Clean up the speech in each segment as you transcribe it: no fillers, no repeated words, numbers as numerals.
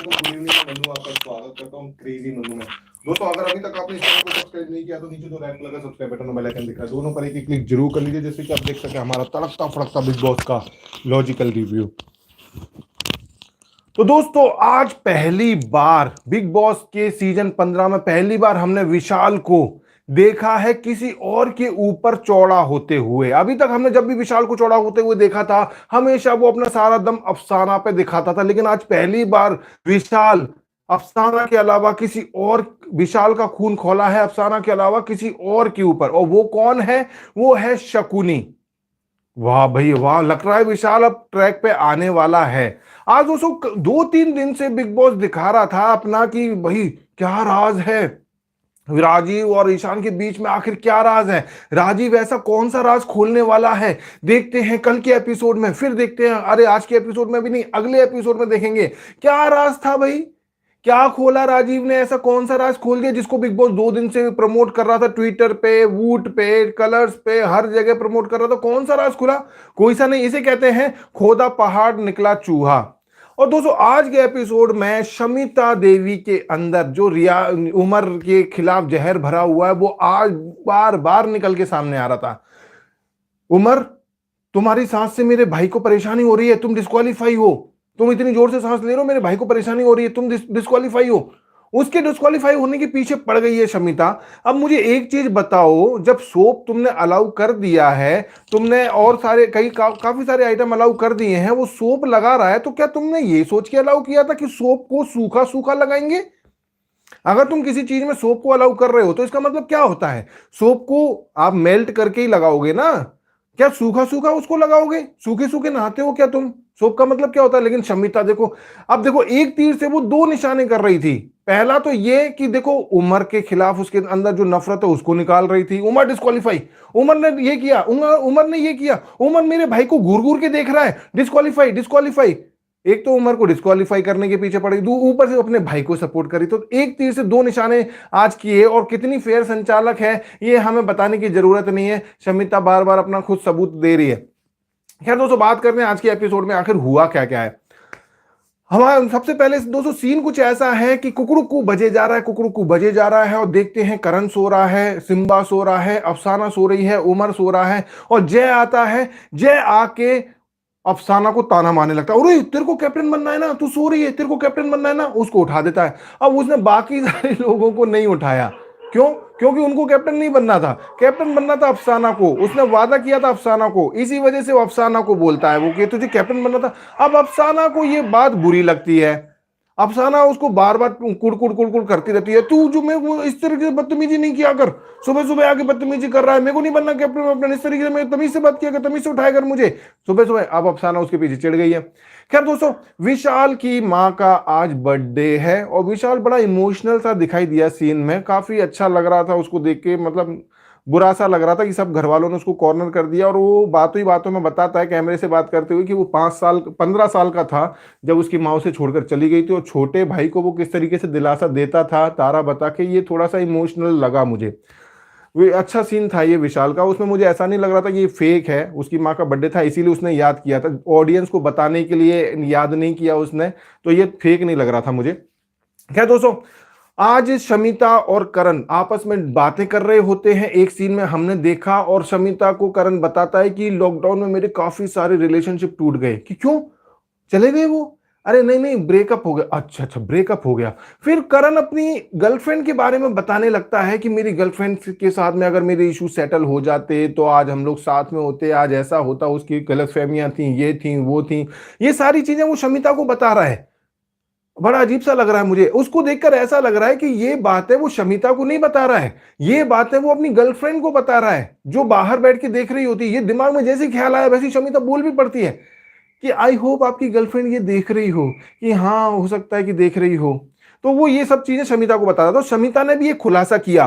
Good evening, मैं मन्नू आपका स्वागत करता हूँ क्रेजी मन्नू में। दोस्तों, अगर अभी तक आपने इस चैनल को सब्सक्राइब नहीं किया तो नीचे जो रेड कलर का सब्सक्राइब बटन और बेल आइकन दिख रहा है, दोनों पर एक क्लिक जरूर कर लीजिए, जिससे कि आप देख सके हमारा तड़कता फड़कता बिग बॉस का लॉजिकल रिव्यू। तो दोस्तों, आज पहली बार बिग बॉस के सीजन 15 में पहली बार हमने विशाल को देखा है किसी और के ऊपर चौड़ा होते हुए। अभी तक हमने जब भी विशाल को चौड़ा होते हुए देखा था, हमेशा वो अपना सारा दम अफसाना पे दिखाता था, लेकिन आज पहली बार विशाल अफसाना के अलावा किसी और, विशाल का खून खोला है अफसाना के अलावा किसी और के ऊपर। और वो कौन है? वो है शकुनी। वाह भाई वाह, लग रहा है विशाल अब ट्रैक पे आने वाला है। आज दोस्तों 2-3 दिन से बिग बॉस दिखा रहा था अपना कि भाई क्या राज है राजीव और ईशान के बीच में, आखिर क्या राज है। राजीव ऐसा कौन सा राज खोलने वाला है, देखते हैं कल के एपिसोड में, फिर देखते हैं, अरे आज के एपिसोड में भी नहीं, अगले एपिसोड में देखेंगे क्या राज था भाई। क्या खोला राजीव ने, ऐसा कौन सा राज खोल दिया जिसको बिग बॉस 2 दिन से प्रमोट कर रहा था, ट्विटर पे, वूट पे, कलर्स पे, हर जगह प्रमोट कर रहा था। कौन सा राज खुला? कोई सा नहीं। इसे कहते हैं खोदा पहाड़ निकला चूहा। और दोस्तों, आज के एपिसोड में शमिता देवी के अंदर जो रिया उमर के खिलाफ जहर भरा हुआ है, वो आज बार बार निकल के सामने आ रहा था। उमर, तुम्हारी सांस से मेरे भाई को परेशानी हो रही है, तुम डिस्क्वालीफाई हो। तुम इतनी जोर से सांस ले रहे हो, मेरे भाई को परेशानी हो रही है, तुम डिस्क्वालीफाई हो। उसके डिस्क्वालीफाई होने के पीछे पड़ गई है शमिता। अब मुझे एक चीज बताओ, जब सोप तुमने अलाउ कर दिया है, तुमने और सारे काफी सारे आइटम अलाउ कर दिए हैं, वो सोप लगा रहा है, तो क्या तुमने ये सोच के अलाउ किया था कि सोप को सूखा सूखा लगाएंगे? अगर तुम किसी चीज में सोप को अलाउ कर रहे हो तो इसका मतलब क्या होता है? सोप को आप मेल्ट करके ही लगाओगे ना। क्या सूखा सूखा उसको लगाओगे? सूखे सूखे नहाते हो क्या तुम? सोप का मतलब क्या होता है? लेकिन शमिता देखो, अब देखो, एक तीर से वो दो निशाने कर रही थी। पहला तो ये कि देखो, उमर के खिलाफ उसके अंदर जो नफरत है उसको निकाल रही थी। उमर डिस्क्वालीफाई, उमर ने ये किया, उमर ने ये किया, उमर मेरे भाई को घूर घूर के देख रहा है, डिस्क्वालीफाई डिस्क्वालीफाई। एक तो उमर को डिस्क्वालीफाई करने के पीछे पड़ी, ऊपर से अपने भाई को सपोर्ट करी। तो एक तीर से दो निशाने आज किए। और कितनी फेयर संचालक है ये हमें बताने की जरूरत नहीं है, शमिता बार बार अपना खुद सबूत दे रही है। खैर दोस्तों, बात करते हैं आज के एपिसोड में आखिर हुआ क्या क्या है। हमारा सबसे पहले दोस्तों सीन कुछ ऐसा है कि कुकड़ुकू बजे जा रहा है, कुकड़ुकू बजे जा रहा है, और देखते हैं करण सो रहा है, सिम्बा सो रहा है, अफसाना सो रही है, उमर सो रहा है, और जय आता है। जय आके अफसाना को ताना मारने लगता है, अरे तेरे को कैप्टन बनना है ना, तू सो रही है, तेरे को कैप्टन बनना है ना। उसको उठा देता है। अब उसने बाकी सारे लोगों को नहीं उठाया। क्यों? क्योंकि उनको कैप्टन नहीं बनना था, कैप्टन बनना था अफसाना को। उसने वादा किया था अफसाना को, इसी वजह से वो अफसाना को बोलता है वो कि तुझे कैप्टन बनना था। अब अफसाना को ये बात बुरी लगती है। अफसाना उसको बार बार कुड़ कुड़ कुड़ करती रहती है, तू जो मैं वो इस तरीके से बदतमीजी नहीं किया कर, सुबह सुबह आके बदतमीजी कर रहा है, मेरे को नहीं बनना कैप्टन अपना, इस तरीके से मैं तमीज से बात किया कर, तमीज से उठाया कर मुझे सुबह सुबह। अब अफसाना उसके पीछे चिढ़ गई है। खैर दोस्तों, विशाल की माँ का आज बर्थडे है, और विशाल बड़ा इमोशनल सा दिखाई दिया सीन में, काफी अच्छा लग रहा था उसको देख के। मतलब बुरा सा लग रहा था कि सब घर वालों ने उसको कॉर्नर कर दिया। और वो बातों ही बातों में बताता है कैमरे से बात करते हुए कि वो 15 साल का था जब उसकी माँ उसे छोड़कर चली गई थी, और छोटे भाई को वो किस तरीके से दिलासा देता था तारा बता के, ये थोड़ा सा इमोशनल लगा मुझे। वो अच्छा सीन था ये विशाल का। उसमें मुझे ऐसा नहीं लग रहा था कि ये फेक है, उसकी माँ का बर्थडे था इसीलिए उसने याद किया था, ऑडियंस को बताने के लिए याद नहीं किया उसने, तो ये फेक नहीं लग रहा था मुझे। क्या दोस्तों, आज शमिता और करण आपस में बातें कर रहे होते हैं। एक सीन में हमने देखा, और शमिता को करण बताता है कि लॉकडाउन में मेरे काफी सारे रिलेशनशिप टूट गए। कि क्यों चले गए वो? अरे नहीं नहीं, ब्रेकअप हो गया। अच्छा अच्छा, ब्रेकअप हो गया। फिर करण अपनी गर्लफ्रेंड के बारे में बताने लगता है कि मेरी गर्लफ्रेंड के साथ में अगर मेरे इशू सेटल हो जाते तो आज हम लोग साथ में होते, आज ऐसा होता, उसकी गलतफहमियां थी, ये थी वो थी, ये सारी चीजें वो शमिता को बता रहा है। बड़ा अजीब सा लग रहा है मुझे, उसको देखकर ऐसा लग रहा है कि ये बातें वो शमिता को नहीं बता रहा है, ये बातें वो अपनी गर्लफ्रेंड को बता रहा है जो बाहर बैठ के देख रही होती है। ये दिमाग में जैसे ख्याल आया वैसी शमिता बोल भी पड़ती है कि आई होप आपकी गर्लफ्रेंड ये देख रही हो, कि हाँ हो सकता है कि देख रही हो। तो वो ये सब चीजें शमिता को बता रहा था। तो शमिता ने भी ये खुलासा किया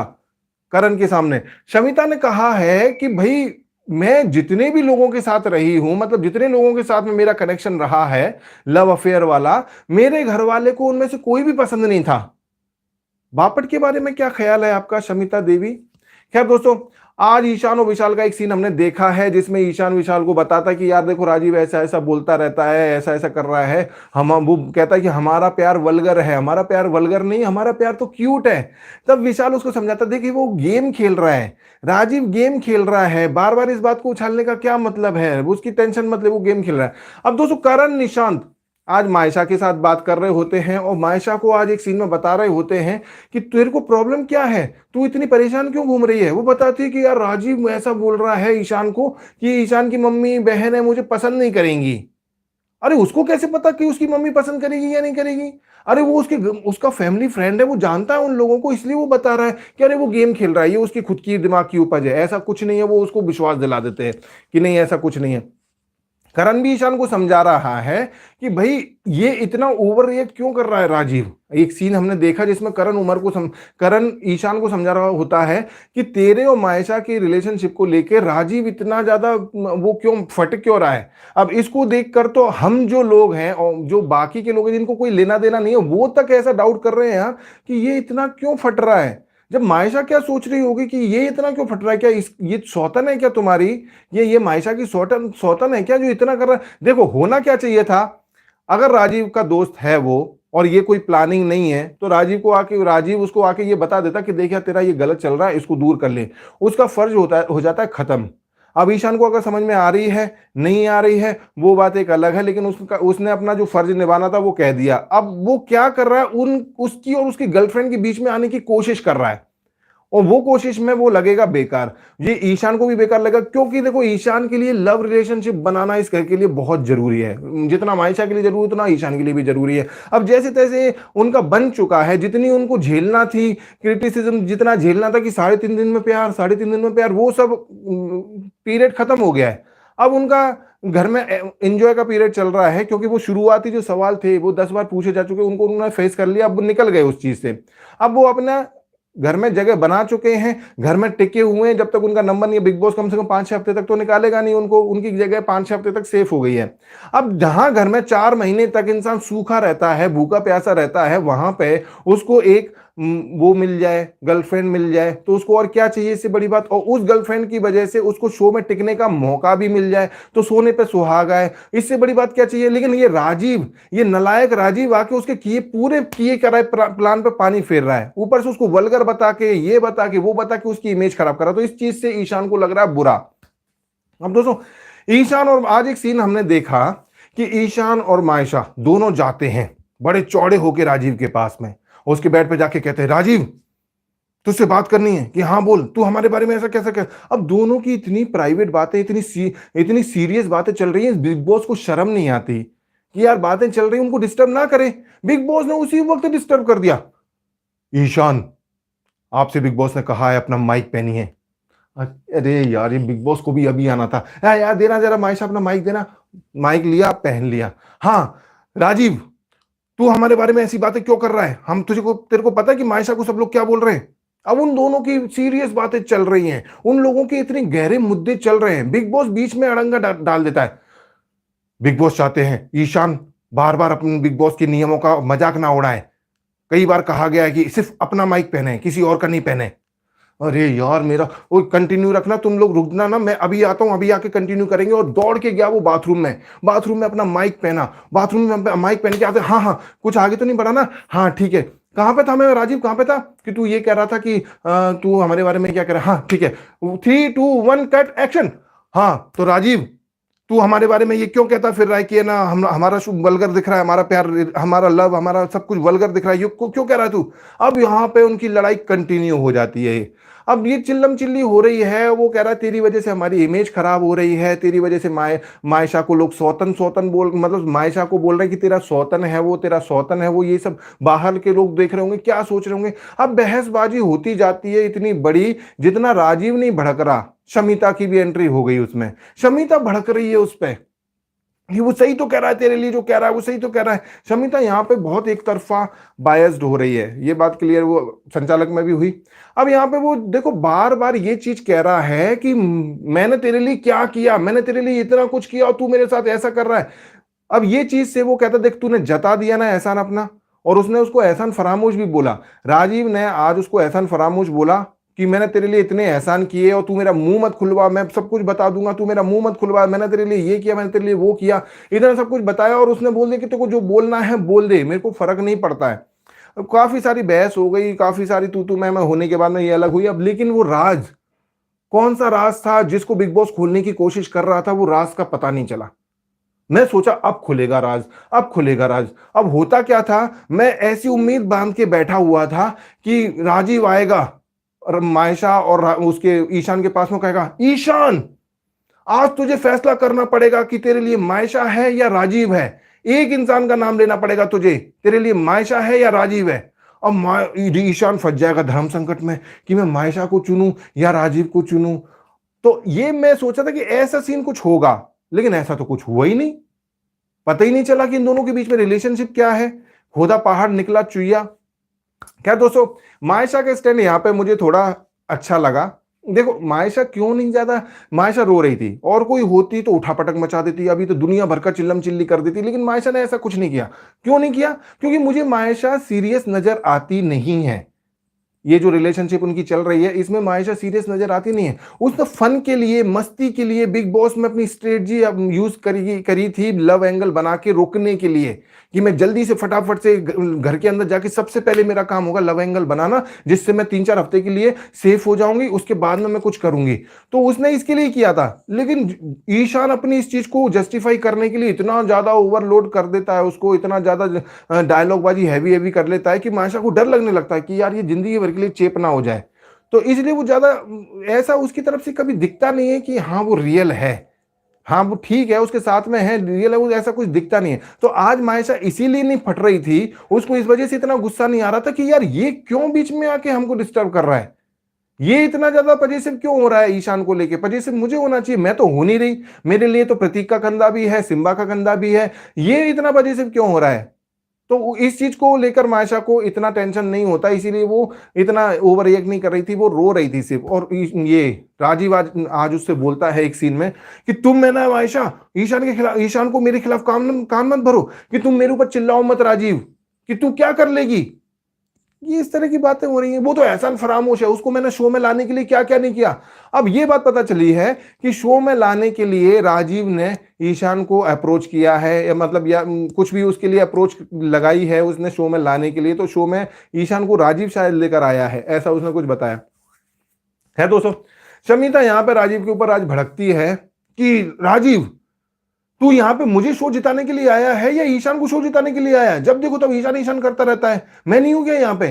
करण के सामने। शमिता ने कहा है कि भाई मैं जितने भी लोगों के साथ रही हूं, मतलब जितने लोगों के साथ में मेरा कनेक्शन रहा है लव अफेयर वाला, मेरे घर वाले को उनमें से कोई भी पसंद नहीं था। बापट के बारे में क्या ख्याल है आपका शमिता देवी? खैर दोस्तों, आज ईशान और विशाल का एक सीन हमने देखा है जिसमें ईशान विशाल को बताता है कि यार देखो राजीव ऐसा ऐसा बोलता रहता है, ऐसा ऐसा कर रहा है। हम वो कहता है कि हमारा प्यार वल्गर है, हमारा प्यार वल्गर नहीं, हमारा प्यार तो क्यूट है। तब विशाल उसको समझाता, देखिए वो गेम खेल रहा है, राजीव गेम खेल रहा है, बार बार इस बात को उछालने का क्या मतलब है, उसकी टेंशन मतलब, वो गेम खेल रहा है। अब दोस्तों करण निशांत आज मायशा के साथ बात कर रहे होते हैं और मायशा को आज एक सीन में बता रहे होते हैं कि तेरे को प्रॉब्लम क्या है, तू इतनी परेशान क्यों घूम रही है। वो बताती है कि यार राजीव ऐसा बोल रहा है ईशान को कि ईशान की मम्मी बहन है मुझे पसंद नहीं करेंगी। अरे उसको कैसे पता कि उसकी मम्मी पसंद करेगी या नहीं करेगी। अरे वो उसका फैमिली फ्रेंड है, वो जानता है उन लोगों को, इसलिए वो बता रहा है कि अरे वो गेम खेल रहा है, ये उसकी खुद की दिमाग की उपज है, ऐसा कुछ नहीं है। वो उसको विश्वास दिला देते हैं कि नहीं ऐसा कुछ नहीं है। करण भी ईशान को समझा रहा है कि भाई ये इतना ओवर रिएक्ट क्यों कर रहा है राजीव। एक सीन हमने देखा जिसमें करण ईशान को समझा रहा होता है कि तेरे और मायशा की रिलेशनशिप को लेकर राजीव इतना ज्यादा वो क्यों फट क्यों रहा है। अब इसको देखकर तो हम जो लोग हैं और जो बाकी के लोग हैं जिनको कोई लेना देना नहीं है वो तक ऐसा डाउट कर रहे हैं कि ये इतना क्यों फट रहा है। जब मायशा क्या सोच रही होगी कि ये इतना क्यों फट रहा है, क्या ये सौतन है क्या तुम्हारी, ये मायशा की सौतन सौतन है क्या जो इतना कर रहा है। देखो होना क्या चाहिए था, अगर राजीव का दोस्त है वो और ये कोई प्लानिंग नहीं है तो राजीव उसको आके ये बता देता कि देखिए तेरा ये गलत चल रहा है, इसको दूर कर ले। उसका फर्ज हो जाता है खत्म। अब ईशान को अगर समझ में आ रही है नहीं आ रही है वो बात एक अलग है, लेकिन उसने अपना जो फर्ज निभाना था वो कह दिया। अब वो क्या कर रहा है, उसकी और उसकी गर्लफ्रेंड के बीच में आने की कोशिश कर रहा है और वो कोशिश में वो लगेगा बेकार। ये ईशान को भी बेकार लगेगा क्योंकि देखो ईशान के लिए लव रिलेशनशिप बनाना इस घर के लिए बहुत जरूरी है। जितना मायशा के लिए जरूरी उतना ईशान के लिए भी जरूरी है। अब जैसे तैसे उनका बन चुका है, जितनी उनको झेलना थी क्रिटिसिज्म, जितना झेलना था कि 3.5 दिन में प्यार 3.5 दिन में प्यार, वो सब पीरियड खत्म हो गया है। अब उनका घर में एंजॉय का पीरियड चल रहा है क्योंकि वो शुरुआती जो सवाल थे वो 10 बार पूछे जा चुके, उनको उन्होंने फेस कर लिया, अब निकल गए उस चीज से। अब वो अपना घर में जगह बना चुके हैं, घर में टिके हुए हैं। जब तक उनका नंबर नहीं है, बिग बॉस कम से कम 5-6 हफ्ते तक तो निकालेगा नहीं उनको, उनकी जगह 5-6 हफ्ते तक सेफ हो गई है। अब जहां घर में 4 महीने तक इंसान सूखा रहता है, भूखा प्यासा रहता है, वहां पे उसको एक वो मिल जाए, गर्लफ्रेंड मिल जाए, तो उसको और क्या चाहिए इससे बड़ी बात। और उस गर्लफ्रेंड की वजह से उसको शो में टिकने का मौका भी मिल जाए तो सोने पे सुहागा है, इससे बड़ी बात क्या चाहिए। लेकिन ये राजीव, ये नलायक राजीव आके उसके पूरे किए कराए प्लान पे पानी फेर रहा है, ऊपर से उसको वल्गर बता के, ये बता के, वो बता के उसकी इमेज खराब कर रहा है। तो इस चीज से ईशान को लग रहा है बुरा। अब दोस्तों ईशान, और आज एक सीन हमने देखा कि ईशान और मायशा दोनों जाते हैं बड़े चौड़े होके राजीव के पास में, उसके बेड पे जाके कहते हैं राजीव तुझसे बात करनी है कि हाँ बोल, तू हमारे बारे में ऐसा कैसा कर। अब दोनों की इतनी प्राइवेट बातें, इतनी सीरियस बातें चल रही हैं, बिग बॉस को शर्म नहीं आती कि यार बातें चल रही, उनको डिस्टर्ब ना करे। बिग बॉस ने उसी वक्त डिस्टर्ब कर दिया। ईशान, आपसे बिग बॉस ने कहा है अपना माइक पहनिए। अरे यार ये बिग बॉस को भी अभी आना था। यार देना जरा मायशा अपना माइक देना। माइक लिया, पहन लिया। हाँ राजीव, तू हमारे बारे में ऐसी बातें क्यों कर रहा है, हम तेरे को पता है कि मायशा को सब लोग क्या बोल रहे हैं। अब उन दोनों की सीरियस बातें चल रही हैं, उन लोगों के इतने गहरे मुद्दे चल रहे हैं, बिग बॉस बीच में अड़ंगा डाल देता है। बिग बॉस चाहते हैं ईशान बार बार अपने बिग बॉस के नियमों का मजाक ना उड़ाए। कई बार कहा गया है कि सिर्फ अपना माइक पहने, किसी और का नहीं पहने। अरे यार मेरा वो कंटिन्यू रखना, तुम लोग रुकना ना, मैं अभी आता हूं, अभी आके कंटिन्यू करेंगे। और दौड़ के गया वो बाथरूम में अपना माइक पहना, बाथरूम में माइक पहन के आते, हाँ हाँ कुछ आगे तो नहीं बढ़ा ना, हाँ ठीक है। कहां पे था मैं राजीव, कहां पे था कि तू ये कह रहा था कि तू हमारे बारे में क्या कह रहा है, हाँ ठीक है, 3-2-1 कट एक्शन। हाँ तो राजीव तू हमारे बारे में ये क्यों कहता फिर रहा है कि ना हमारा शुभ वल्गर दिख रहा है, हमारा प्यार, हमारा लव, हमारा सब कुछ वल्गर दिख रहा है, ये क्यों कह रहा है तू। अब यहाँ पे उनकी लड़ाई कंटिन्यू हो जाती है। अब ये चिल्लम चिल्ली हो रही है, वो कह रहा है तेरी वजह से हमारी इमेज खराब हो रही है, तेरी वजह से मायशा को लोग सौतन सौतन बोल, मतलब मायशा को बोल रहे हैं कि तेरा सौतन है वो, तेरा सौतन है वो। ये सब बाहर के लोग देख रहे होंगे, क्या सोच रहे होंगे। अब बहसबाजी होती जाती है इतनी बड़ी, जितना राजीव नहीं भड़क रहा, शमिता की भी एंट्री हो गई उसमें। शमिता भड़क रही है उस पर कि वो सही तो कह रहा है, तेरे लिए जो कह रहा है वो सही तो कह रहा है। शमिता यहाँ पे बहुत एक तरफा बायस्ड हो रही है, ये बात क्लियर वो संचालक में भी हुई। अब यहाँ पे वो देखो बार बार ये चीज कह रहा है कि मैंने तेरे लिए क्या किया, मैंने तेरे लिए इतना कुछ किया और तू मेरे साथ ऐसा कर रहा है। अब ये चीज से वो कहता देख तूने जता दिया ना एहसान अपना, और उसने उसको एहसान फरामोश भी बोला। राजीव ने आज उसको एहसान फरामोश बोला कि मैंने तेरे लिए इतने एहसान किए और तू मेरा मुंह मत खुलवा, मैं सब कुछ बता दूंगा, तू मेरा मुंह मत खुलवा, मैंने तेरे लिए ये किया, मैंने तेरे लिए वो किया, इतना सब कुछ बताया और उसने बोल दिया कि तेरे को जो बोलना है बोल दे, मेरे को फर्क नहीं पड़ता है। अब काफी सारी बहस हो गई, काफी सारी तू मैं होने के बाद में ये अलग हुई। अब लेकिन वो राज, कौन सा राज था जिसको बिग बॉस खोलने की कोशिश कर रहा था, वो राज का पता नहीं चला। मैं सोचा अब खुलेगा राज, अब खुलेगा राज। अब होता क्या था, मैं ऐसी उम्मीद बांध के बैठा हुआ था कि राजीव आएगा और मायशा और उसके ईशान के पास में कहेगा, ईशान आज तुझे फैसला करना पड़ेगा कि तेरे लिए मायशा है या राजीव है। एक इंसान का नाम लेना पड़ेगा तुझे, तेरे लिए मायशा है या राजीव है। अब ईशान फंस जाएगा धर्म संकट में कि मैं मायशा को चुनूं या राजीव को चुनूं। तो ये मैं सोचा था कि ऐसा सीन कुछ होगा, लेकिन ऐसा तो कुछ हुआ ही नहीं। पता ही नहीं चला कि इन दोनों के बीच में रिलेशनशिप क्या है। खोदा पहाड़ निकला चुईया। क्या दोस्तों, मायशा का स्टैंड यहां पे मुझे थोड़ा अच्छा लगा। देखो मायशा क्यों नहीं ज्यादा, मायशा रो रही थी, और कोई होती तो उठापटक मचा देती, अभी तो दुनिया भर का चिल्लम चिल्ली कर देती, लेकिन मायशा ने ऐसा कुछ नहीं किया। क्यों नहीं किया? क्योंकि मुझे मायशा सीरियस नजर आती नहीं है। ये जो रिलेशनशिप उनकी चल रही है, इसमें मायशा सीरियस नजर आती नहीं है। उसने फन के लिए, मस्ती के लिए बिग बॉस में अपनी स्ट्रेटजी यूज करी थी, लव एंगल बना के रोकने के लिए, कि मैं जल्दी से फटाफट से घर के अंदर जाके सबसे पहले मेरा काम होगा लव एंगल बनाना, जिससे मैं 3-4 हफ्ते के लिए सेफ हो जाऊंगी, उसके बाद में मैं कुछ करूंगी। तो उसने इसके लिए किया था। लेकिन ईशान अपनी इस चीज को जस्टिफाई करने के लिए इतना ज्यादा ओवरलोड कर देता है, उसको इतना ज्यादा डायलॉग बाजी हैवी हैवी कर लेता है कि मायशा को डर लगने लगता है कि यार ये जिंदगी भर के लिए चेप ना हो जाए। तो इसलिए वो ज्यादा ऐसा उसकी तरफ से कभी दिखता नहीं है कि हाँ वो रियल है, हाँ वो ठीक है उसके साथ में है, रियल है वो, ऐसा कुछ दिखता नहीं है। तो आज मायशा इसीलिए नहीं फट रही थी, उसको इस वजह से इतना गुस्सा नहीं आ रहा था कि यार ये क्यों बीच में आके हमको डिस्टर्ब कर रहा है, ये इतना ज्यादा पजेसिव क्यों हो रहा है ईशान को लेके। पजेसिव मुझे होना चाहिए, मैं तो हो नहीं रही, मेरे लिए तो प्रतीक का कंधा भी है, सिम्बा का कंधा भी है, ये इतना पजेसिव क्यों हो रहा है। तो इस चीज को लेकर मायशा को इतना टेंशन नहीं होता, इसीलिए वो इतना ओवर रिएक्ट नहीं कर रही थी, वो रो रही थी सिर्फ। और ये राजीव आज उससे बोलता है एक सीन में कि तुम, है ना मायशा, ईशान के खिलाफ, ईशान को मेरे खिलाफ कान मत भरो, कि तुम मेरे ऊपर चिल्लाओ मत राजीव, कि तू क्या कर लेगी। ये इस तरह की बातें हो रही हैं। वो तो एहसान फरामोश है, उसको मैंने शो में लाने के लिए क्या क्या नहीं किया। अब ये बात पता चली है कि शो में लाने के लिए राजीव ने ईशान को अप्रोच किया है, या मतलब या कुछ भी उसके लिए अप्रोच लगाई है उसने शो में लाने के लिए। तो शो में ईशान को राजीव शायद लेकर आया है, ऐसा उसने कुछ बताया है। दोस्तों, शमिता यहां पर राजीव के ऊपर आज भड़कती है कि राजीव तू यहाँ पे मुझे शो जिताने के लिए आया है या ईशान को शो जिताने के लिए आया है? जब देखो तब ईशान ईशान करता रहता है, मैं नहीं हूं क्या यहाँ पे?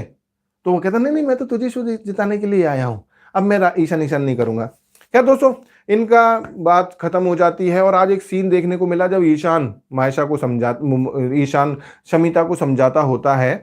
तो वो कहता नहीं नहीं, मैं तो तुझे शो जिताने के लिए आया हूं, अब मैं ईशान ईशान नहीं करूंगा। क्या दोस्तों, इनका बात खत्म हो जाती है और आज एक सीन देखने को मिला जब ईशान मायशा को ईशान शमिता को समझाता होता है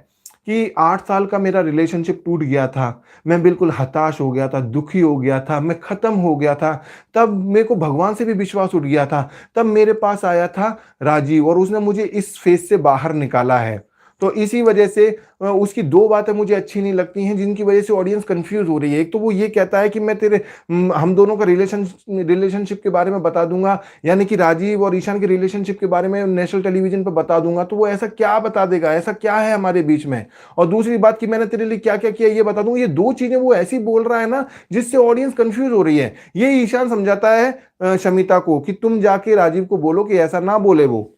कि 8 साल का मेरा रिलेशनशिप टूट गया था, मैं बिल्कुल हताश हो गया था, दुखी हो गया था, मैं खत्म हो गया था, तब मेरे को भगवान से भी विश्वास उठ गया था, तब मेरे पास आया था राजीव और उसने मुझे इस फेज से बाहर निकाला है। तो इसी वजह से उसकी 2 बातें मुझे अच्छी नहीं लगती हैं, जिनकी वजह से ऑडियंस कंफ्यूज हो रही है। एक तो वो ये कहता है कि मैं तेरे हम दोनों का रिलेशनशिप के बारे में बता दूंगा, यानी कि राजीव और ईशान के रिलेशनशिप के बारे में नेशनल टेलीविजन पर बता दूंगा। तो वो ऐसा क्या बता देगा, ऐसा क्या है हमारे बीच में? और दूसरी बात कि मैंने तेरे लिए क्या क्या किया ये बता दूंगा। ये 2 चीजें वो ऐसी बोल रहा है ना, जिससे ऑडियंस कंफ्यूज हो रही है। ये ईशान समझाता है शमिता को कि तुम जाके राजीव को बोलो कि ऐसा ना बोले। वो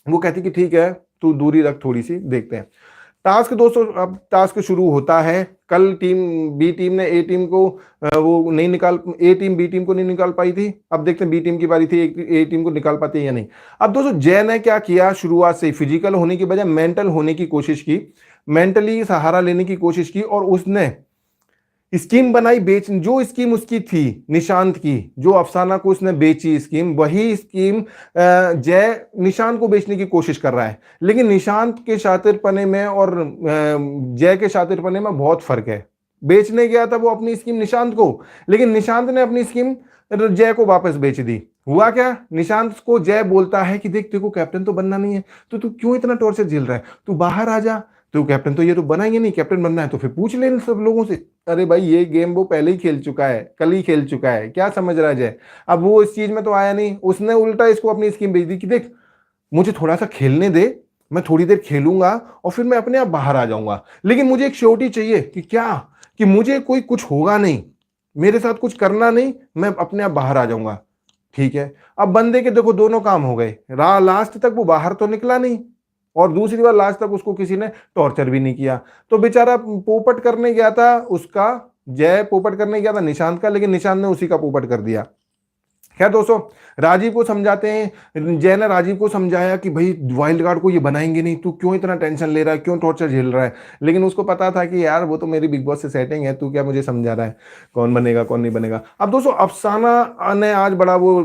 कहती कि ठीक है तू दूरी रख थोड़ी सी, देखते हैं। टास्क दोस्तों, अब टास्क शुरू होता है। कल टीम बी टीम ने ए टीम को वो नहीं निकाल, ए टीम बी टीम को नहीं निकाल पाई थी। अब देखते हैं बी टीम की बारी थी, ए टीम को निकाल पाती है या नहीं। अब दोस्तों जय ने क्या किया, शुरुआत से फिजिकल होने की बजाय मेंटल होने की कोशिश की, मेंटली सहारा लेने की कोशिश की, और उसने स्कीम बनाई बेच, जो स्कीम उसकी थी निशांत की, जो अफसाना को उसने बेची स्कीम, वही स्कीम जय निशांत को बेचने की कोशिश कर रहा है। लेकिन निशांत के शातिरपने में और जय के शातिरपने में बहुत फर्क है। बेचने गया था वो अपनी स्कीम निशांत को, लेकिन निशांत ने अपनी स्कीम जय को वापस बेच दी। हुआ क्या, निशांत को जय बोलता है कि देख तेरे को कैप्टन तो बनना नहीं है, तो तू क्यों इतना टॉर्चर झेल रहा है, तू बाहर आ जा, तो कैप्टन तो ये तो बना ही नहीं, कैप्टन बनना है तो फिर पूछ ले सब लोगों से। अरे भाई ये गेम वो पहले ही खेल चुका है, कल ही खेल चुका है, क्या समझ रहा है जय? अब वो इस चीज में तो आया नहीं, उसने उल्टा इसको अपनी स्कीम भेज दी कि देख मुझे थोड़ा सा खेलने दे, मैं थोड़ी देर खेलूंगा और फिर मैं अपने आप बाहर आ जाऊंगा, लेकिन मुझे एक श्योरिटी चाहिए कि क्या कि मुझे कोई कुछ होगा नहीं, मेरे साथ कुछ करना नहीं, मैं अपने आप बाहर आ जाऊंगा। ठीक है, अब बंदे के देखो दोनों काम हो गए, लास्ट तक वो बाहर तो निकला नहीं, और दूसरी बार लास्ट तक उसको किसी ने टॉर्चर भी नहीं किया। तो बेचारा पोपट करने गया था, उसका जय पोपट करने गया था निशांत का, लेकिन निशांत ने उसी का पोपट कर दिया। क्या दोस्तों, राजीव को समझाते हैं, जय ने राजीव को समझाया कि भाई वाइल्ड कार्ड को ये बनाएंगे नहीं, तू क्यों इतना टेंशन ले रहा है, क्यों टॉर्चर झेल रहा है। लेकिन उसको पता था कि यार वो तो मेरी बिग बॉस से सेटिंग है, तू क्या मुझे समझा रहा है कौन बनेगा कौन नहीं बनेगा। अब दोस्तों अफसाना ने आज बड़ा वो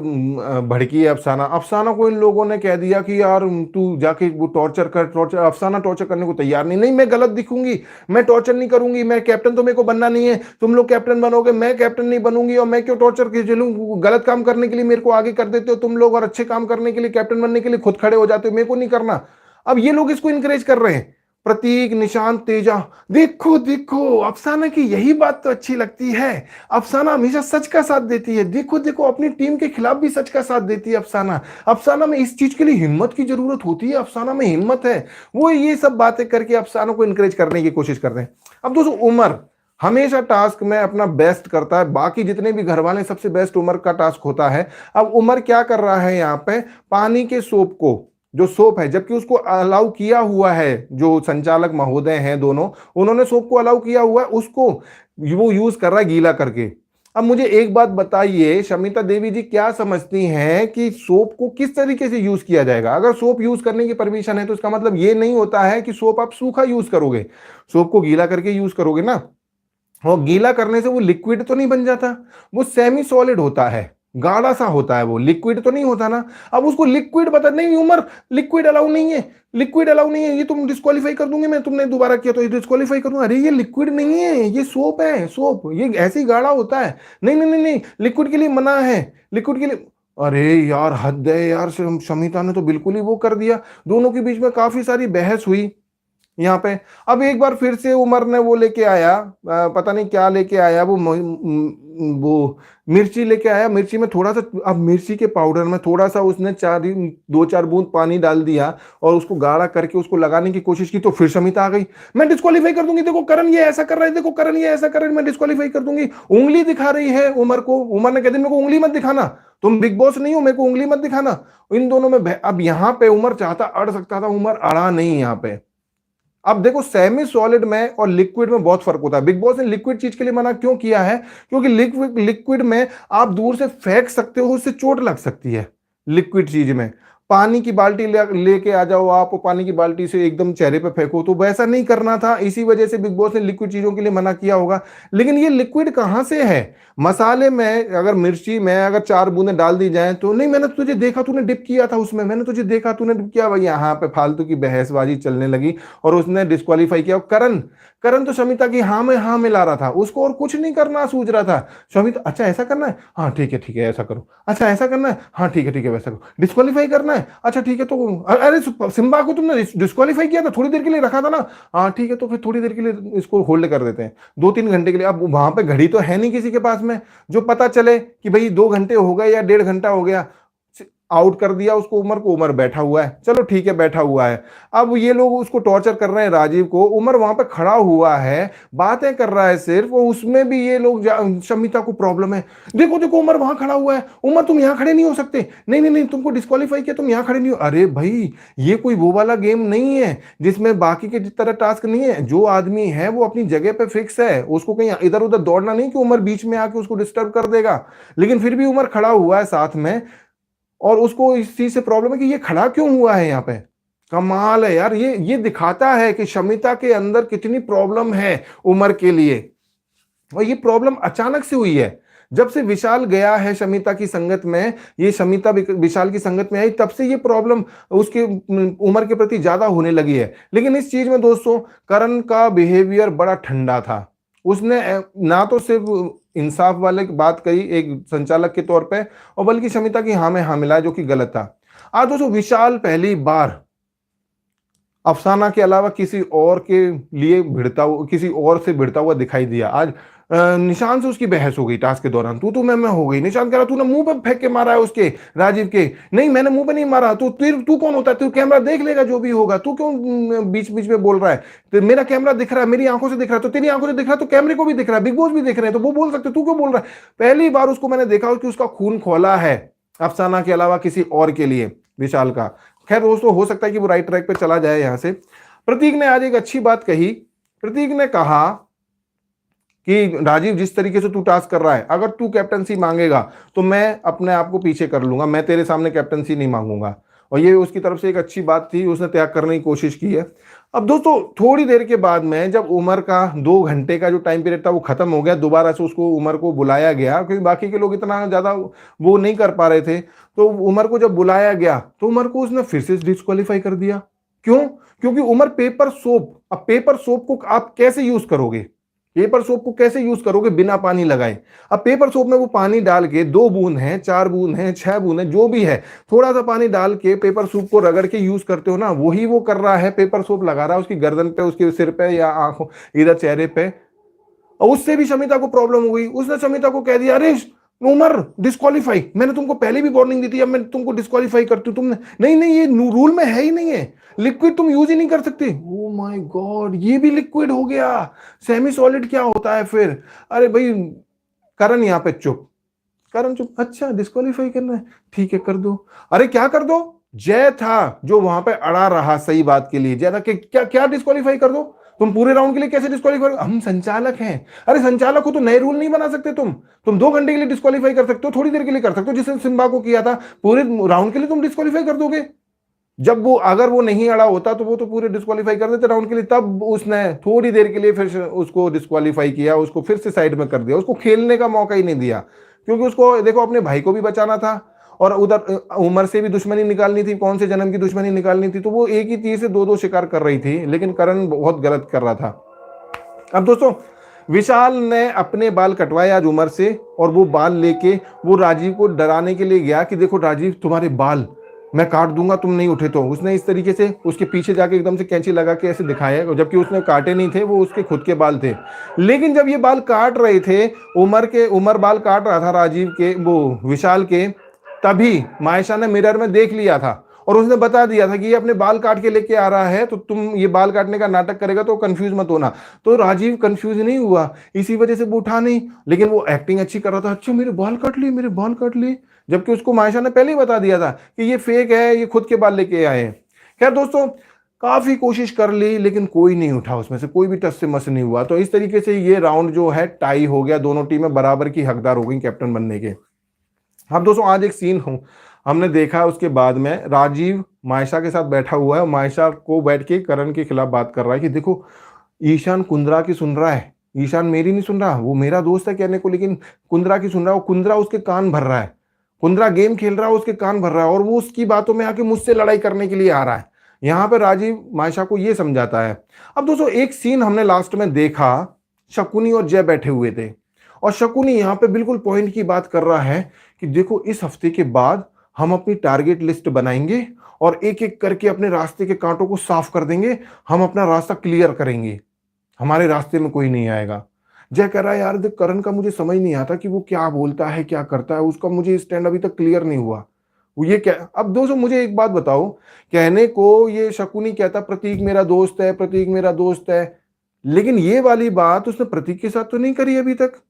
भड़की है। अफसाना अफसाना को इन लोगों ने कह दिया कि यार तू जाके वो टॉर्चर कर, टॉर्चर। अफसाना टॉर्चर करने को तैयार नहीं, नहीं मैं गलत दिखूंगी, मैं टॉर्चर नहीं करूंगी, मैं कैप्टन तो मेरे को बनना नहीं है, तुम लोग कैप्टन बनोगे, मैं कैप्टन नहीं बनूंगी, और मैं क्यों टॉर्चर झेलूं, गलत काम करने के लिए मेरे को आगे कर देते हो तुम लोग, और अच्छे काम करने के लिए कैप्टन बनने के लिए खुद खड़े हो जाते हो, मेरे को नहीं करना। अब ये लोग इसको इंकरेज कर रहे हैं, प्रतीक, निशांत, तेजा। देखो देखो अफसाना की यही बात तो अच्छी लगती है, अफसाना हमेशा सच का साथ देती है। देखो देखो अपनी टीम के खिलाफ भी सच का साथ देती है अफसाना। अफसाना में इस चीज के लिए हिम्मत की जरूरत होती है, अफसाना में हिम्मत है। वो ये सब बातें करके अफसाना को इंकरेज करने की कोशिश कर रहे हैं। अब दोस्तों उमर हमेशा टास्क में अपना बेस्ट करता है, बाकी जितने भी घर वाले सबसे बेस्ट उमर का टास्क होता है। अब उमर क्या कर रहा है यहाँ पे, पानी के सोप को, जो सोप है, जबकि उसको अलाउ किया हुआ है, जो संचालक महोदय हैं दोनों, उन्होंने सोप को अलाउ किया हुआ है, उसको वो यूज कर रहा है गीला करके। अब मुझे एक बात बताइए, शमिता देवी जी क्या समझती हैं कि सोप को किस तरीके से यूज किया जाएगा। अगर सोप यूज करने की परमिशन है तो इसका मतलब ये नहीं होता है कि सोप आप सूखा यूज करोगे, सोप को गीला करके यूज करोगे ना। और गीला करने से वो लिक्विड तो नहीं बन जाता, वो सेमी सॉलिड होता है, गाढ़ा सा होता है, वो लिक्विड तो नहीं होता ना। अब उसको लिक्विड बता, नहीं उमर लिक्विड अलाउ नहीं है, लिक्विड अलाउ नहीं है, ये तुम डिस्क्वालीफाई कर दूंगी मैं, तुमने दोबारा किया तो ये डिस्क्वालीफाई कर दूंगा। अरे ये लिक्विड नहीं है, ये सोप है, सोप ये ऐसे ही गाढ़ा होता है। नहीं नहीं नहीं नहीं, लिक्विड के लिए मना है, लिक्विड के लिए। अरे यार हद है यार, शमिता ने तो बिल्कुल ही वो कर दिया। दोनों के बीच में काफी सारी बहस हुई यहाँ पे। अब एक बार फिर से उमर ने वो लेके आया, पता नहीं क्या लेके आया, वो मिर्ची लेके आया। मिर्ची में थोड़ा सा, अब मिर्ची के पाउडर में थोड़ा सा उसने 2-4 बूंद पानी डाल दिया और उसको गाढ़ा करके उसको लगाने की कोशिश की, तो फिर शमिता आ गई, मैं डिस्क्वालीफाई कर दूंगी, देखो करण ये ऐसा कर रहा है, देखो करण ये ऐसा कर रहा है, मैं डिस्क्वालीफाई कर दूंगी। उंगली दिखा रही है उमर को, उमर ने कह दिया मेरे को उंगली मत दिखाना, तुम बिग बॉस नहीं हो, मेरे को उंगली मत दिखाना। इन दोनों में अब यहाँ पे उमर चाहता अड़ सकता था, उमर अड़ा नहीं यहाँ पे। अब देखो सेमी सॉलिड में और लिक्विड में बहुत फर्क होता है। बिग बॉस ने लिक्विड चीज के लिए मना क्यों किया है, क्योंकि लिक्विड में आप दूर से फेंक सकते हो, उससे चोट लग सकती है। लिक्विड चीज में पानी की बाल्टी लेके आ जाओ आप, पानी की बाल्टी से एकदम चेहरे पे फेंको, तो वैसा नहीं करना था, इसी वजह से बिग बॉस ने लिक्विड चीजों के लिए मना किया होगा। लेकिन ये लिक्विड कहां से है, मसाले में अगर मिर्ची में अगर 4 बूंदें डाल दी जाए तो, नहीं मैंने तुझे देखा तूने डिप किया था उसमें, मैंने तुझे देखा तूने डिप किया, भाई यहाँ पे फालतू की बहसबाजी चलने लगी और उसने डिस्क्वालीफाई किया। करण करण तो शमिता की हाँ में हाँ मिला रहा था, उसको और कुछ नहीं करना सूझ रहा था। शमिता अच्छा ऐसा करना है, हाँ ठीक है ऐसा करो, अच्छा ऐसा करना है, हाँ ठीक है वैसा करो, डिस्क्वालीफाई करना है, अच्छा ठीक है तो अरे सिम्बा को तुमने डिस्क्वालीफाई किया था, थोड़ी देर के लिए रखा था ना, हाँ ठीक है तो फिर थोड़ी देर के लिए इसको होल्ड कर देते हैं, 2-3 घंटे के लिए। अब वहां पे घड़ी तो है नहीं किसी के पास में जो पता चले कि भाई 2 घंटे हो गए या 1.5 घंटा हो गया, आउट कर दिया उसको उमर को, उमर बैठा हुआ है, चलो ठीक है बैठा हुआ है। अब ये लोग उसको टॉर्चर कर रहे हैं राजीव को, उमर वहां पे खड़ा हुआ है बातें कर रहा है सिर्फ, उसमें भी ये लोग शमिता को प्रॉब्लम है, देखो देखो उमर वहां खड़ा हुआ है, उमर तुम यहां खड़े नहीं हो सकते, नहीं नहीं नहीं तुमको डिस्क्वालीफाई किया, तुम यहां खड़े नहीं हो। अरे भाई ये कोई वो वाला गेम नहीं है जिसमें बाकी के तरह टास्क नहीं है, जो आदमी है वो अपनी जगह पे फिक्स है, उसको कहीं इधर उधर दौड़ना नहीं कि उमर बीच में आके उसको डिस्टर्ब कर देगा। लेकिन फिर भी उमर खड़ा हुआ है साथ में, और उसको इस चीज से प्रॉब्लम है कि ये खड़ा क्यों हुआ है यहाँ पे। कमाल है यार, ये दिखाता है कि शमिता के अंदर कितनी प्रॉब्लम है उमर के लिए, और ये प्रॉब्लम अचानक से हुई है। जब से विशाल गया है शमिता की संगत में, ये शमिता विशाल की संगत में आई, तब से ये प्रॉब्लम उसके उमर के प्रति ज्यादा होने लगी है। लेकिन इस चीज में दोस्तों करण का बिहेवियर बड़ा ठंडा था, उसने ना तो सिर्फ इंसाफ वाले की बात कही एक संचालक के तौर पे, और बल्कि शमिता की हाँ में हाँ मिला जो कि गलत था। आज दोस्तों विशाल पहली बार अफसाना के अलावा किसी और के लिए भिड़ता हुआ, किसी और से भिड़ता हुआ दिखाई दिया। आज निशान से उसकी बहस हो गई टास्क के दौरान, तू मैं हो गई। निशान कह रहा तूने मुंह पे फेंक के मारा है उसके, राजीव के। नहीं मैंने मुंह पे नहीं मारा। तू कौन होता है, तू कैमरा देख लेगा जो भी होगा, तू क्यों बीच बीच में बोल रहा है। तो मेरा कैमरा दिख रहा है, मेरी आंखों से दिख रहा है, तो तेरी आंखों से दिख रहा है तो कैमरे को भी दिख रहा है, बिग बॉस भी देख रहे हैं, तो वो बोल सकते तू क्यों बोल रहा है। पहली बार उसको मैंने देखा कि उसका खून खोला है अफसाना के अलावा किसी और के लिए, विशाल का। खैर दोस्तों हो सकता है कि वो राइट ट्रैक पे चला जाए यहां से। प्रतीक ने आज एक अच्छी बात कही। प्रतीक ने कहा कि राजीव जिस तरीके से तू टास्क कर रहा है, अगर तू कैप्टनसी मांगेगा तो मैं अपने आप को पीछे कर लूंगा, मैं तेरे सामने कैप्टनसी नहीं मांगूंगा। और ये उसकी तरफ से एक अच्छी बात थी, उसने त्याग करने की कोशिश की है। अब दोस्तों थोड़ी देर के बाद में जब उमर का 2 घंटे का जो टाइम पीरियड था वो खत्म हो गया, दोबारा से उसको उमर को बुलाया गया, क्योंकि बाकी के लोग इतना ज्यादा वो नहीं कर पा रहे थे। तो उमर को जब बुलाया गया तो उमर को उसने फिर से डिस्क्वालीफाई कर दिया। क्यों? क्योंकि उमर पेपर सोप, अब पेपर सोप को आप कैसे यूज करोगे, पेपर सोप को कैसे यूज करोगे बिना पानी लगाए। अब पेपर सोप में वो पानी डाल के 2 बूंद है, 4 बूंद है, 6 बूंद है, जो भी है, थोड़ा सा पानी डाल के पेपर सोप को रगड़ के यूज करते हो ना, वही वो कर रहा है। पेपर सोप लगा रहा है उसकी गर्दन पे, उसके सिर पे या आंखों इधर चेहरे पे। और उससे भी शमिता को प्रॉब्लम हो गई। उसने शमिता को कह दिया अरे उमर डिस्क्वालीफाई, मैंने तुमको पहले भी वार्निंग दी थी, अब मैं तुमको डिस्क्वालीफाई करती हूँ। तुमने नहीं नहीं ये रूल में है ही नहीं है, लिक्विड तुम यूज ही नहीं कर सकते। ओ माय गॉड, ये भी लिक्विड हो गया। सेमी सॉलिड क्या होता है फिर? अरे भाई करण यहाँ पे चुप, करण चुप। अच्छा डिस्क्वालीफाई करना है, ठीक है कर दो। अरे क्या कर दो? जय था जो वहां पे अड़ा रहा सही बात के लिए, जय था कि क्या क्या डिस्क्वालीफाई कर दो। तुम पूरे राउंड के लिए कैसे डिस्क्वालीफाई? हम संचालक हैं। अरे संचालक हो तो नए रूल नहीं बना सकते तुम 2 घंटे के लिए डिस्क्वालीफाई कर सकते हो, थोड़ी देर के लिए कर सकते हो, जिसने सिम्बा को किया था। पूरे राउंड के लिए तुम डिस्क्वालीफाई कर दोगे? जब वो अगर वो नहीं अड़ा होता तो वो तो पूरे डिस्क्वालीफाई कर देते राउंड के लिए। तब उसने थोड़ी देर के लिए फिर उसको डिस्क्वालीफाई किया, उसको फिर से साइड में कर दिया, उसको खेलने का मौका ही नहीं दिया। क्योंकि उसको देखो अपने भाई को भी बचाना था और उधर उमर से भी दुश्मनी निकालनी थी, कौन से जन्म की दुश्मनी निकालनी थी। तो वो एक ही चीज से दो शिकार कर रही थी, लेकिन करण बहुत गलत कर रहा था। अब दोस्तों विशाल ने अपने बाल कटवाए आज उमर से, और वो बाल लेके वो राजीव को डराने के लिए गया कि देखो राजीव तुम्हारे बाल मैं काट दूंगा तुम नहीं उठे तो। उसने इस तरीके से उसके पीछे जाके एकदम से कैंची लगा के ऐसे दिखाया, जबकि उसने काटे नहीं थे, वो उसके खुद के बाल थे। लेकिन जब ये बाल काट रहे थे, उमर बाल काट रहा था राजीव के, वो विशाल के, तभी मायशा ने मिरर में देख लिया था और उसने बता दिया था कि ये अपने बाल काट के लेके आ रहा है, तो तुम ये बाल काटने का नाटक करेगा तो कंफ्यूज मत होना। तो राजीव कंफ्यूज नहीं हुआ, इसी वजह से वो उठा नहीं। लेकिन वो एक्टिंग अच्छी कर रहा था, अच्छा मेरे बाल काट लिए, मेरे बाल काट लिए, जबकि उसको मायशा ने पहले ही बता दिया था कि ये फेक है, ये खुद के बाल लेके आए हैं। खैर दोस्तों काफी कोशिश कर ली लेकिन कोई नहीं उठा, उसमें से कोई भी टस से मस नहीं हुआ। तो इस तरीके से ये राउंड जो है टाई हो गया, दोनों टीमें बराबर की हकदार हो गई कैप्टन बनने के। अब दोस्तों आज एक सीन हमने देखा, उसके बाद में राजीव मायशा के साथ बैठा हुआ है, मायशा को बैठ के करण के खिलाफ बात कर रहा है कि देखो ईशान कुंद्रा की सुन रहा है, ईशान मेरी नहीं सुन रहा, वो मेरा दोस्त है कहने को, लेकिन कुंद्रा की सुन रहा है। वो कुंद्रा उसके कान भर रहा है, कुंद्रा गेम खेल रहा है उसके कान भर रहा है, और वो उसकी बातों में आके मुझसे लड़ाई करने के लिए आ रहा है। यहाँ पे राजीव मायशा को ये समझाता है। अब दोस्तों एक सीन हमने लास्ट में देखा, शकुनी और जय बैठे हुए थे और शकुनी यहाँ पे बिल्कुल पॉइंट की बात कर रहा है कि देखो इस हफ्ते के बाद हम अपनी टारगेट लिस्ट बनाएंगे और एक एक करके अपने रास्ते के कांटों को साफ कर देंगे, हम अपना रास्ता क्लियर करेंगे, हमारे रास्ते में कोई नहीं आएगा। जय कह रहा है यार देख करण का मुझे समझ नहीं आता कि वो क्या बोलता है क्या करता है, उसका मुझे स्टैंड अभी तक क्लियर नहीं हुआ। वो ये क्या, अब दोस्तों मुझे एक बात बताओ, कहने को ये शकुनी कहता प्रतीक मेरा दोस्त है, प्रतीक मेरा दोस्त है, लेकिन ये वाली बात उसने प्रतीक के साथ तो नहीं करी अभी तक।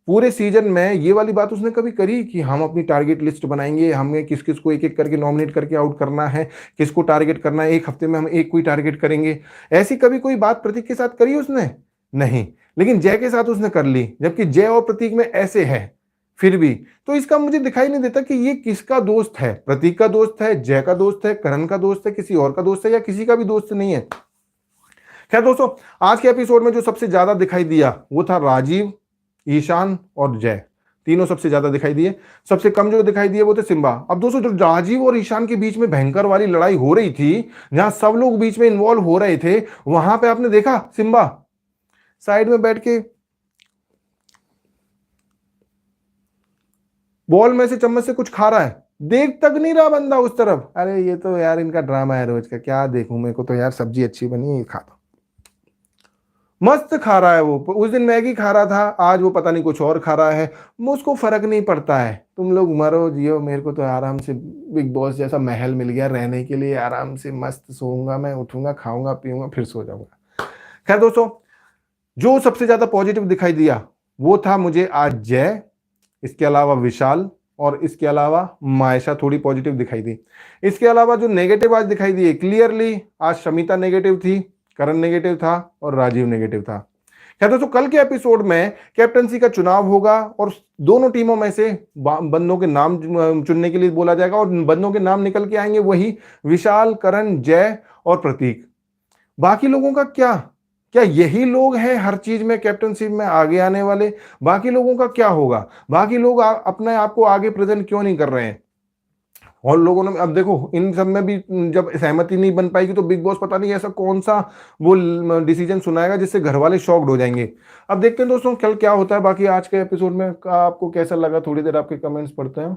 पूरे सीजन में ये वाली बात उसने कभी करी कि हम अपनी टारगेट लिस्ट बनाएंगे, हमें किस किस को एक एक करके नॉमिनेट करके आउट करना है, किसको टारगेट करना है, एक हफ्ते में हम एक कोई टारगेट करेंगे, ऐसी कभी कोई बात प्रतीक के साथ करी उसने? नहीं। लेकिन जय के साथ उसने कर ली, जबकि जय और प्रतीक में ऐसे है फिर भी। तो इसका मुझे दिखाई नहीं देता कि ये किसका दोस्त है, प्रतीक का दोस्त है, जय का दोस्त है, करण का दोस्त है, किसी और का दोस्त है, या किसी का भी दोस्त नहीं है। खैर दोस्तों आज के एपिसोड में जो सबसे ज्यादा दिखाई दिया वो था राजीव, ईशान और जय, तीनों सबसे ज्यादा दिखाई दिए। सबसे कम जो दिखाई दिए वो थे सिम्बा। अब दोस्तों जो राजीव और ईशान के बीच में भयंकर वाली लड़ाई हो रही थी, जहां सब लोग बीच में इन्वॉल्व हो रहे थे, वहां पे आपने देखा सिम्बा साइड में बैठ के बॉल में से चम्मच से कुछ खा रहा है, देख तक नहीं रहा बंदा उस तरफ। अरे ये तो यार इनका ड्रामा है रोज का, क्या देखूं, मेरे को तो यार सब्जी अच्छी बनी है खाता। मस्त खा रहा है वो, उस दिन मैगी खा रहा था, आज वो पता नहीं कुछ और खा रहा है, उसको फर्क नहीं पड़ता है। तुम लोग मरो जियो, मेरे को तो आराम से बिग बॉस जैसा महल मिल गया रहने के लिए, आराम से मस्त सोऊंगा मैं, उठूंगा, खाऊंगा, पीऊंगा, फिर सो जाऊंगा। खैर दोस्तों, जो सबसे ज्यादा पॉजिटिव दिखाई दिया वो था मुझे आज जय, इसके अलावा विशाल, और इसके अलावा मायशा थोड़ी पॉजिटिव दिखाई दी। इसके अलावा जो नेगेटिव आज दिखाई दिए क्लियरली, आज शमिता नेगेटिव थी, करण नेगेटिव था और राजीव नेगेटिव था। क्या दोस्तों, कल के एपिसोड में कैप्टनसी का चुनाव होगा और दोनों टीमों में से बंदों के नाम चुनने के लिए बोला जाएगा और बंदों के नाम निकल के आएंगे, वही विशाल, करण, जय और प्रतीक। बाकी लोगों का क्या, क्या यही लोग हैं हर चीज में कैप्टनशिप में आगे आने वाले? बाकी लोगों का क्या होगा? बाकी लोग अपने आप को आगे प्रेजेंट क्यों नहीं कर रहे हैं? और लोगों ने, अब देखो इन सब में भी जब सहमति नहीं बन पाएगी तो बिग बॉस पता नहीं ऐसा कौन सा वो डिसीजन सुनाएगा जिससे घर वाले शॉक्ड हो जाएंगे। अब देखते हैं दोस्तों कल क्या होता है। बाकी आज के एपिसोड में आपको कैसा लगा, थोड़ी देर आपके कमेंट्स पढ़ते हैं।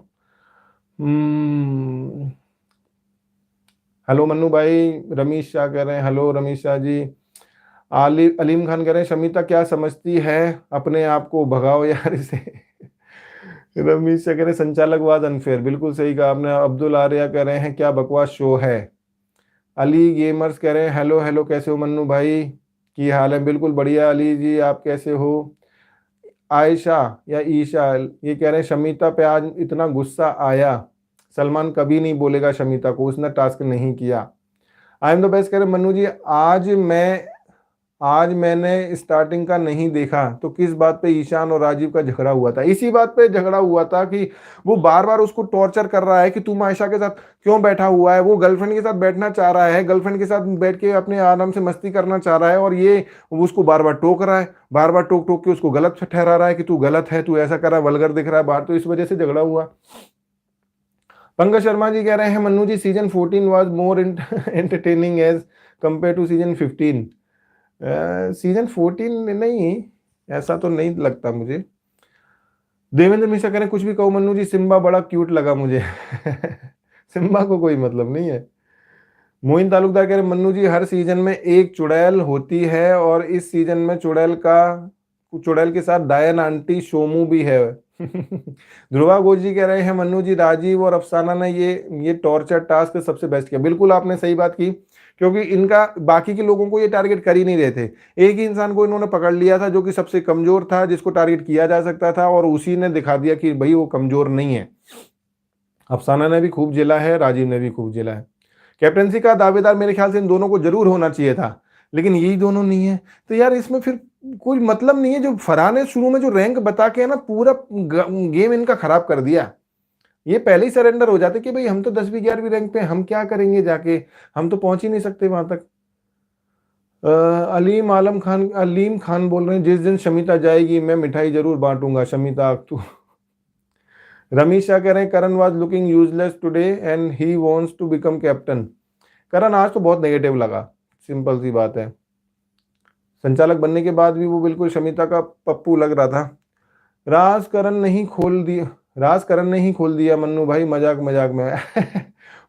हेलो मन्नू भाई, रमीश शाह कह रहे हैं, हेलो रमीश शाह जी। अलीम खान कह रहे हैं शमिता क्या समझती है, अपने आप को भगाओ यार इसे। रमीश शाह कह रहे हैं संचालक वाज अनफेयर, बिल्कुल सही कहा आपने। अब्दुल आर्या कह रहे हैं क्या बकवास शो है। अली गेमर्स कह रहे हैं हेलो हेलो, कैसे हो मन्नू भाई, की हाल है? बिल्कुल बढ़िया अली जी, आप कैसे हो? आयशा या ईशा ये कह रहे हैं शमिता पे आज इतना गुस्सा आया, सलमान कभी नहीं बोलेगा शमिता को, उसने टास्क नहीं किया। आई एम द बेस्ट कह रहे मन्नू जी, आज मैंने स्टार्टिंग का नहीं देखा तो किस बात पे ईशान और राजीव का झगड़ा हुआ था? इसी बात पे झगड़ा हुआ था कि वो बार बार उसको टॉर्चर कर रहा है कि तुम आयशा के साथ क्यों बैठा हुआ है। वो गर्लफ्रेंड के साथ बैठना चाह रहा है, गर्लफ्रेंड के साथ बैठ के अपने आराम से मस्ती करना चाह रहा है, और ये उसको बार बार टोक रहा है, बार बार टोक टोक के उसको गलत ठहरा रहा है कि तू गलत है, तू ऐसा कर रहा है, वल्गर दिख रहा है बाहर, तो इस वजह से झगड़ा हुआ। पंकज शर्मा जी कह रहे हैं Mannu ji season 14 was more entertaining as compare to season 15। Season 14 नहीं, ऐसा तो नहीं लगता मुझे। देवेंद्र मिश्रा कह रहे हैं कुछ भी कहो मन्नू जी, सिम्बा बड़ा क्यूट लगा मुझे। सिम्बा को कोई मतलब नहीं है। मोइन तालुकदार कह रहे हैं मन्नू जी हर सीजन में एक चुड़ैल होती है और इस सीजन में चुड़ैल के साथ डायन आंटी शोमू भी है। ध्रुवा घोष जी कह रहे हैं मन्नू जी राजीव और अफसाना ने ये टॉर्चर टास्क सबसे बेस्ट किया। बिल्कुल आपने सही बात की, क्योंकि इनका बाकी के लोगों को ये टारगेट कर ही नहीं रहे थे। एक ही इंसान को इन्होंने पकड़ लिया था जो कि सबसे कमजोर था, जिसको टारगेट किया जा सकता था, और उसी ने दिखा दिया कि भाई वो कमजोर नहीं है। अफसाना ने भी खूब झेला है, राजीव ने भी खूब झेला है। कैप्टनसी का दावेदार मेरे ख्याल से इन दोनों को जरूर होना चाहिए था, लेकिन यही दोनों नहीं है, तो यार इसमें फिर कोई मतलब नहीं है। जो फरहान ने शुरू में जो रैंक बता के है ना पूरा गेम इनका खराब कर दिया, ये पहले ही सरेंडर हो जाते कि भाई हम तो 10वीं 11वीं रैंक पे, हम क्या करेंगे जाके, हम तो पहुंच ही नहीं सकते वहां तक। अलीम खान बोल रहे हैं जिस दिन शमिता जाएगी मैं मिठाई जरूर बांटूंगा, शमिता तू। रमीश शाह कह रहे हैं Karan was looking useless today and he wants to become captain. Karan आज तो बहुत नेगेटिव लगा, सिंपल सी बात है। संचालक बनने के बाद भी वो बिल्कुल शमिता का पप्पू लग रहा था। राज करण ने ही खोल दिया मन्नू भाई, मजाक मजाक में।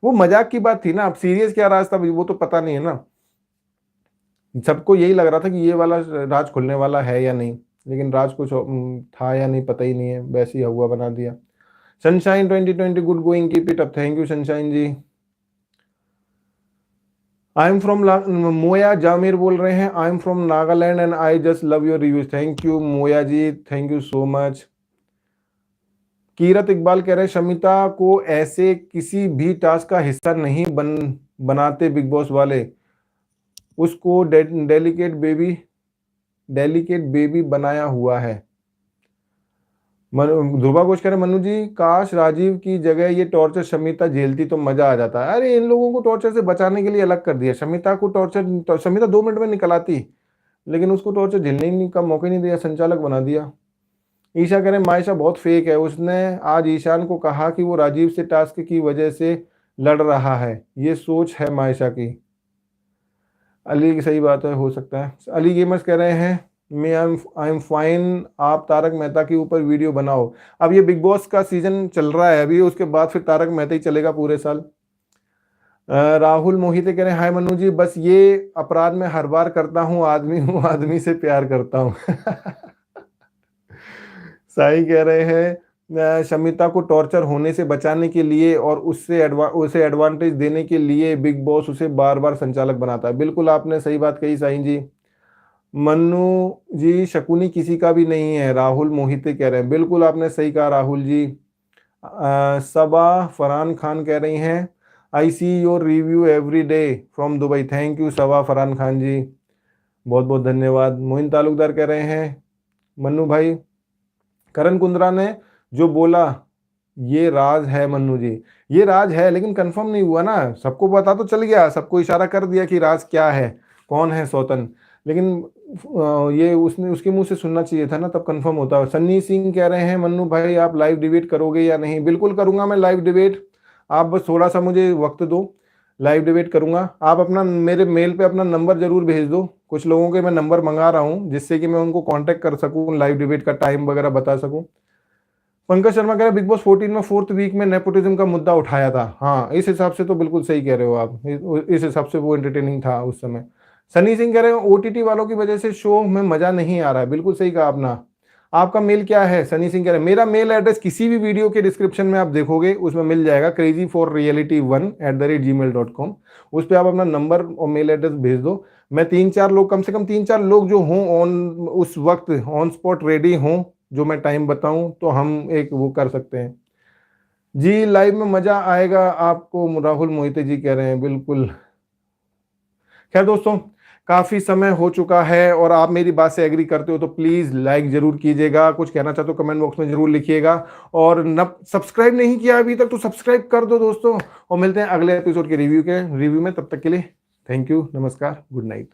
वो मजाक की बात थी ना, अब सीरियस क्या राज था वो तो पता नहीं है ना। सबको यही लग रहा था कि ये वाला राज खुलने वाला है या नहीं, लेकिन राज कुछ था या नहीं पता ही नहीं है, वैसे ही हुआ बना दिया। Sunshine 2020 good going, keep it up, thank you sunshine ji. I am from Moya Jamir बोल रहे हैं I am from Nagaland and I just love your reviews, thank you Moya ji, thank you so much. Kirat Iqbal कह रहे हैं शमिता को ऐसे किसी भी टास्क का हिस्सा नहीं बनाते बिग बॉस वाले, उसको डेलिकेट बेबी बनाया हुआ है। ध्रुवा घोष कह रहे मनु जी काश राजीव की जगह ये टॉर्चर शमिता झेलती तो मजा आ जाता। अरे इन लोगों को टॉर्चर से बचाने के लिए अलग कर दिया, शमिता को टॉर्चर, शमिता 2 मिनट में निकल आती, लेकिन उसको टॉर्चर झेलने का मौका ही नहीं दिया, संचालक बना दिया। ईशा कह रहे मायशा बहुत फेक है, उसने आज ईशान को कहा कि वो राजीव से टास्क की वजह से लड़ रहा है, ये सोच है मायशा की। अली की सही बात है, हो सकता है। अली गेमर्स कह रहे हैं आई एम फाइन, आप तारक मेहता के ऊपर वीडियो बनाओ। अब ये बिग बॉस का सीजन चल रहा है अभी, उसके बाद फिर तारक मेहता ही चलेगा पूरे साल। राहुल मोहिते कह रहे हैं हाय मनु जी, बस ये अपराध मैं हर बार करता हूँ, आदमी हूँ, आदमी से प्यार करता हूँ। साई कह रहे हैं शमिता को टॉर्चर होने से बचाने के लिए और उसे एडवांटेज देने के लिए बिग बॉस उसे बार बार संचालक बनाता है। बिल्कुल आपने सही बात कही साईं जी। मन्नू जी शकुनी किसी का भी नहीं है, राहुल मोहिते कह रहे हैं। बिल्कुल आपने सही कहा राहुल जी। सबा फरहान खान कह रही हैं I see your review every day from Dubai. Thank you Saba Farhan Khan ji, बहुत बहुत धन्यवाद। मोइन तालुकदार कह रहे हैं मन्नू भाई, करण कुंद्रा ने जो बोला ये राज है मन्नू जी, ये राज है लेकिन कंफर्म नहीं हुआ ना। सबको पता तो चल गया, सबको इशारा कर दिया कि राज क्या है, कौन है सौतन, लेकिन ये उसने उसके मुंह से सुनना चाहिए था ना, तब कंफर्म होता। सन्नी सिंह कह रहे हैं मन्नू भाई आप लाइव डिबेट करोगे या नहीं? बिल्कुल करूंगा मैं लाइव डिबेट, आप बस थोड़ा सा मुझे वक्त दो, लाइव डिबेट करूंगा। आप अपना मेरे मेल पे अपना नंबर जरूर भेज दो, कुछ लोगों के मैं नंबर मंगा रहा हूँ जिससे कि मैं उनको कांटेक्ट कर सकूँ, लाइव डिबेट का टाइम वगैरह बता सकूँ। पंकज शर्मा कह रहे हैं बिग बॉस 14 में 4th वीक में नेपोटिज्म का मुद्दा उठाया था। हाँ इस हिसाब से तो बिल्कुल सही कह रहे हो आप, इस हिसाब से वो एंटरटेनिंग था उस समय। सनी सिंह कह रहे हैं ओटीटी वालों की वजह से शो में मजा नहीं आ रहा है। बिल्कुल सही कहा आपने। आपका मेल क्या है? सनी सिंह कह रहे हैं मेरा मेल एड्रेस किसी भी वीडियो के डिस्क्रिप्शन में आप देखोगे उसमें मिल जाएगा, crazy4reality1@gmail.com। उस पर आप अपना नंबर और मेल एड्रेस भेज दो। मैं 3-4 लोग, कम से कम 3-4 लोग जो हों ऑन उस वक्त ऑन स्पॉट रेडी हों, जो मैं टाइम बताऊं तो हम एक वो कर सकते हैं जी। लाइव में मजा आएगा आपको, राहुल मोहिते जी कह रहे हैं। बिल्कुल। खैर दोस्तों, काफी समय हो चुका है और आप मेरी बात से एग्री करते हो तो प्लीज लाइक जरूर कीजिएगा, कुछ कहना चाहते हो कमेंट बॉक्स में जरूर लिखिएगा, और न सब्सक्राइब नहीं किया अभी तक तो सब्सक्राइब कर दो दोस्तों। और मिलते हैं अगले एपिसोड के रिव्यू में, तब तक के लिए थैंक यू, नमस्कार, गुड नाइट।